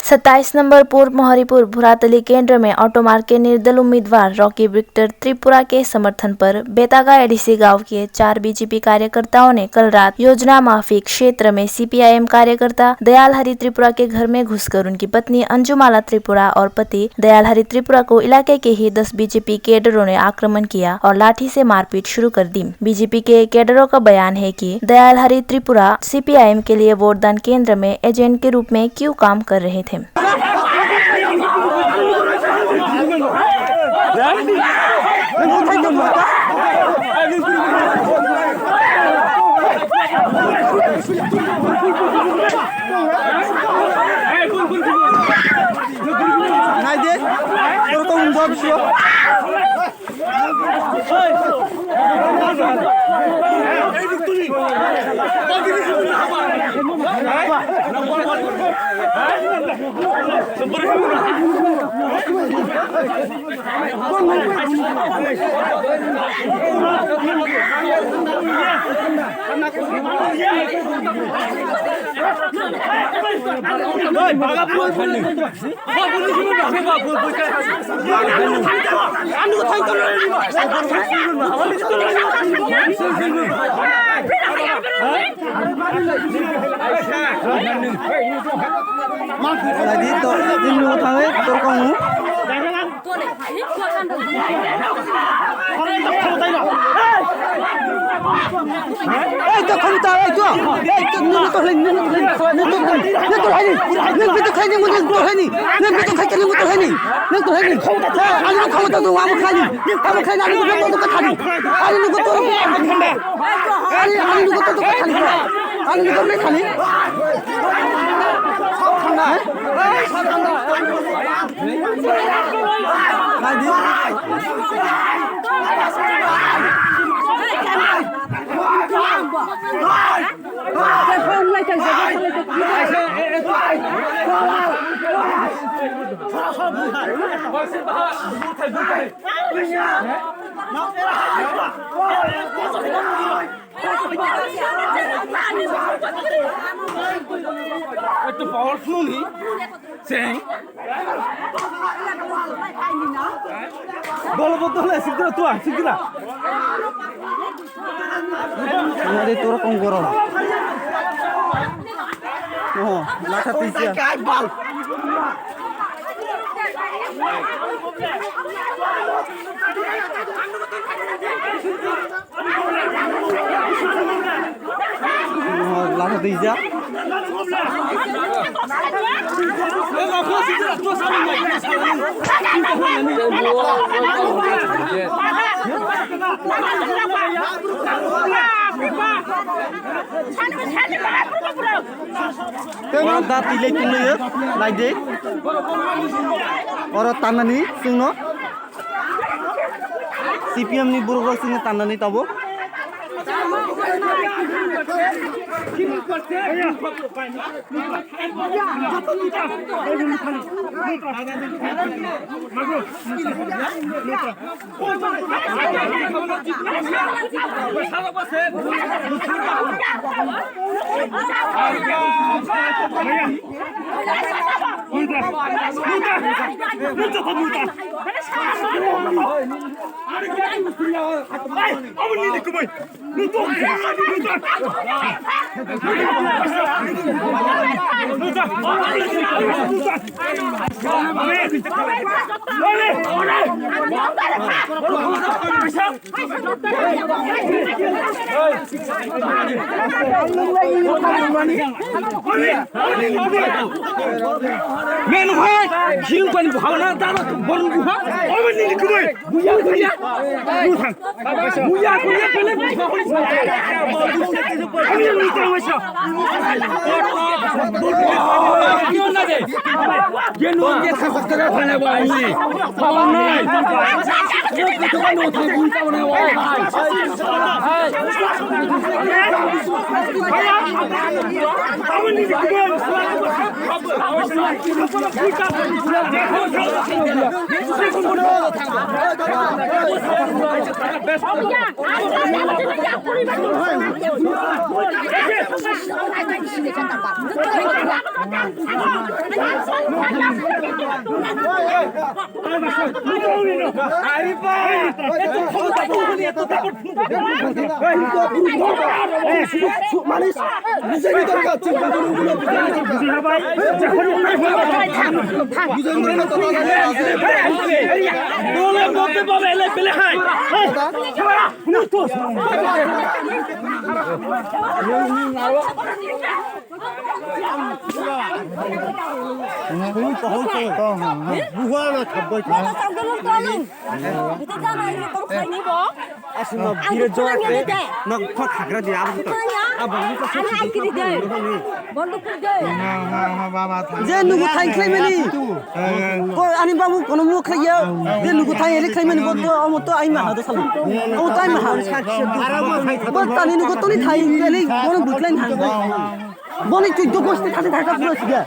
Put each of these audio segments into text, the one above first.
27 number पूर्व मोहरीपुर भुरातली केंद्र में ऑटोमार्ग के निर्दल उम्मीदवार रॉकी विक्टर त्रिपुरा के समर्थन पर बेतागा एडीसी गांव के 4 बीजेपी कार्यकर्ताओं ने कल रात योजना माफी क्षेत्र में सीपीआईएम कार्यकर्ता दयाल हरि त्रिपुरा के घर में घुसकर उनकी पत्नी अंजुमाला त्रिपुरा और पति दयाल हरि त्रिपुरा को इलाके के ही 10 बीजेपी कैडरों ने आक्रमण किया और लाठी से मारपीट शुरू कर दी। बीजेपी के कैडरों का बयान है कि दयाल हरि त्रिपुरा सीपीआईएम के लिए वोटदान केंद्र में एजेंट के रूप में क्यों काम कर रहे थे। Lagi to ini utangnya kamu. Itu kamu tahu itu? Itu itu lain itu lain. Itu kain yang itu lain. Itu kain yang itu lain. Itu lain. Kamu tahu kamu kain. Kamu kain aku itu kain. Aku itu tuh kain. Aku itu tuh kain. Aku itu tuh kain. Lagi. Itu powerful nih, ceng. Bol-bol lah, segera tuan, segera. Ini itu orang konggoro. Oh, lata tisya. Oh, lata tisya. Orang dah pilih pilih ya, lagi. Orang tanah ni, sungguh. CPM ni buruk sungguh tanah ni tahu. Men hai, hiu kan bhauna dana bon buha. Omen ni kumai, buya buya. Buya buya pele buha. Kami ni tahu macam. Kau nak deh? Ye no ye khas kena khane wai ni. Kau nak? Ye kita kan no thang pun kau nak wai. Omen ni kumai. যে নুগু থাই খাইমানি আনি বাবু কোন মুখ খাইয়া যে নুগু থাই এলে খাইমানি বদ অমত I মাহা তো সালা অমত আই মাহা বদ তানি নুগু তনি থাই এলে কোন বুতলাই না বনি তুই তো গোষ্ঠী থাকে থাকা পুরো সিগা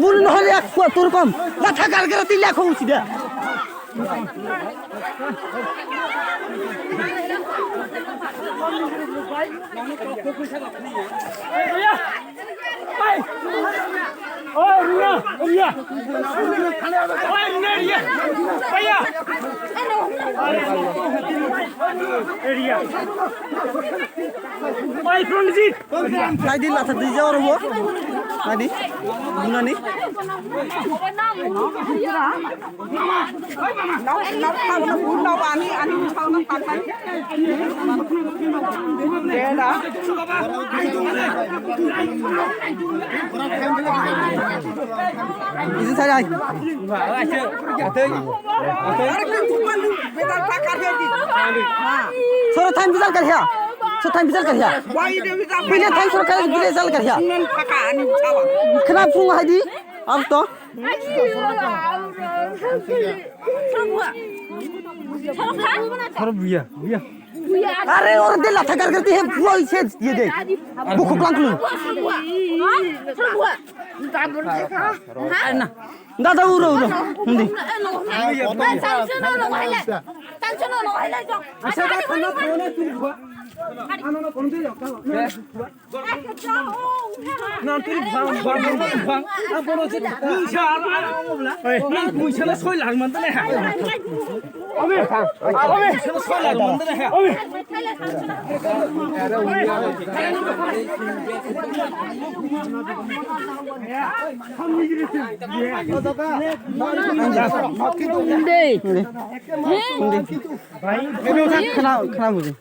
বুড়ি নহলে এক তোর কম মাথা কার করে 3 লাখ হচ্ছে দে Tadi lah tadi jauh rumah. Tadi, guna ni. Itu saya. Sore time bizar kar ya. So time bizar kar ya. Bila time sore kar bizar kar ya. Kenapa pun hadi? Am to? अरे और दिल लाथा कर करती है वो इसे ये दे बुक क्लांक लू दादा उरो उरो हिंदी खाना मुझे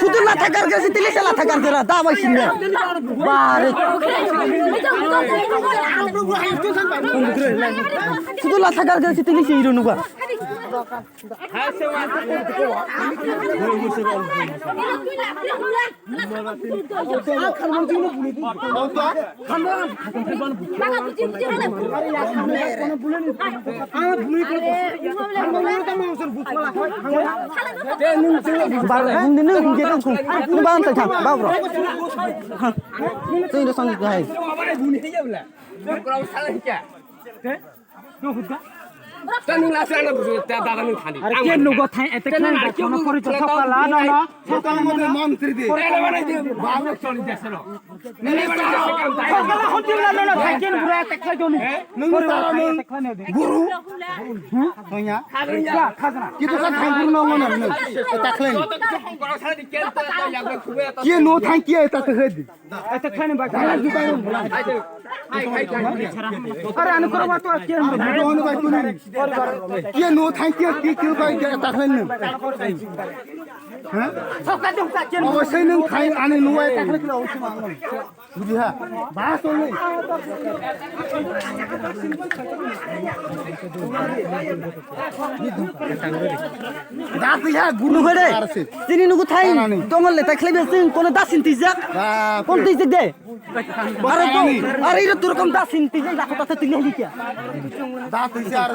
শুধু লাথা কার কাছে দিলে সে লাথা কার করা তা ভাই সিনে বারে শুধু লাথা কার কাছে দিলে সে hero নুবা Ini bang tak cang, bang bro. Ini sang gay. আরে কে নগো থাই এতে কেন কোন পরিচয় সকালা না না সকালের মধ্যে মন্ত্রী দি মানে ভালো চলি যাচ্ছে না সকালা হতে না না থাই কেন পুরো এতে খাই দনি গুরু হইয়া খাজনা কি তো খাই গুরু না মনে না এটা খেলেন কি নো থাই কি এটা খেয়ে দি এতে খানে বাকি আরে আন করবা তো কি নো ভাই কোন কি নো থাই কি ভাই এটা খেলেন হ্যাঁ অবশ্যই নং খাই আনে নো এটা খেলে কি অবশ্যই মাংলো বুঝি হ্যাঁ বাস চলে দাঁত ইয়া গুলো করে তিনি নুকু থাই দঙ্গলে তাই খেলে বেসিন কোন দাসিন তিজা কোন তিজা দে আরে তো আরে এটা তোর কোন দাসিন তিজা দেখো তাতে তুই নেই কি দাঁত ইয়া আর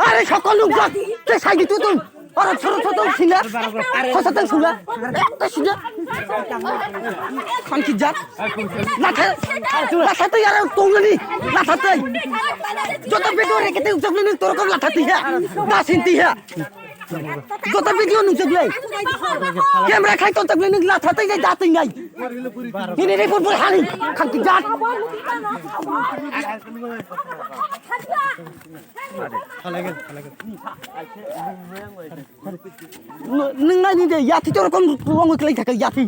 আরে সকল লোক কে সাইডে তুই তুই আরে ছোট ছোট সিঙ্গা ছোট সিঙ্গা একটা সিঙ্গা খান কি জাত লাঠা লাঠা তুই আর তোংনি লাঠা তুই যত ভিডিও রেখে তুই উঠবলি তোর কম লাঠা তুই হ্যাঁ দাসিন তুই হ্যাঁ যত ভিডিও নুচবলি ক্যামেরা খাই তো তবলি নি লাঠা তুই যাই দাতুই নাই ইনি রে ফুটবল হানি খান কি জাত nâng này như thế, ya thì cho con người lấy thằng ya thì,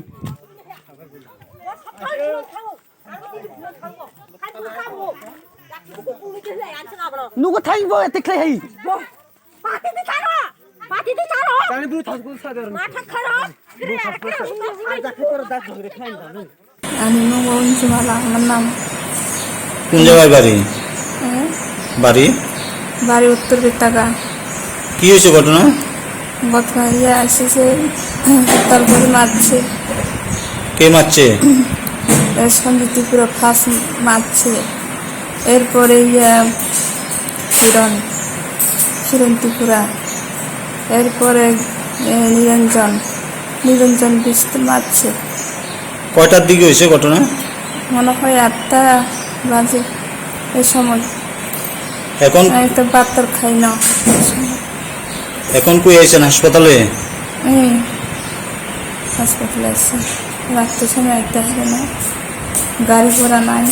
nó có thấy với tịch lấy hay, আমি নবঞ্চ মালা আমার নাম কোন জায়গায় বাড়ি বাড়ি বাড়ি উত্তর বেতাগা কি হয়েছে ঘটনা গতকাল ইয়ে আসছে তারপরে মারছে কে মারছে সন্ধি ত্রিপুরা ফাঁস মারছে এরপরে ইয়ে হিরণ ত্রিপুরা এরপরে নিরঞ্জন বিস্তে মারছে কয়টার দিকে হয়েছে ঘটনা মনে হয় 8টা বাজে এই সময় এখন আমি তো বাতর খাই না এখন কই আইছেন হাসপাতালে হাসপাতালে আসছে রাত্রের সময় একটা হবে না গাড়ি ঘোড়া নাই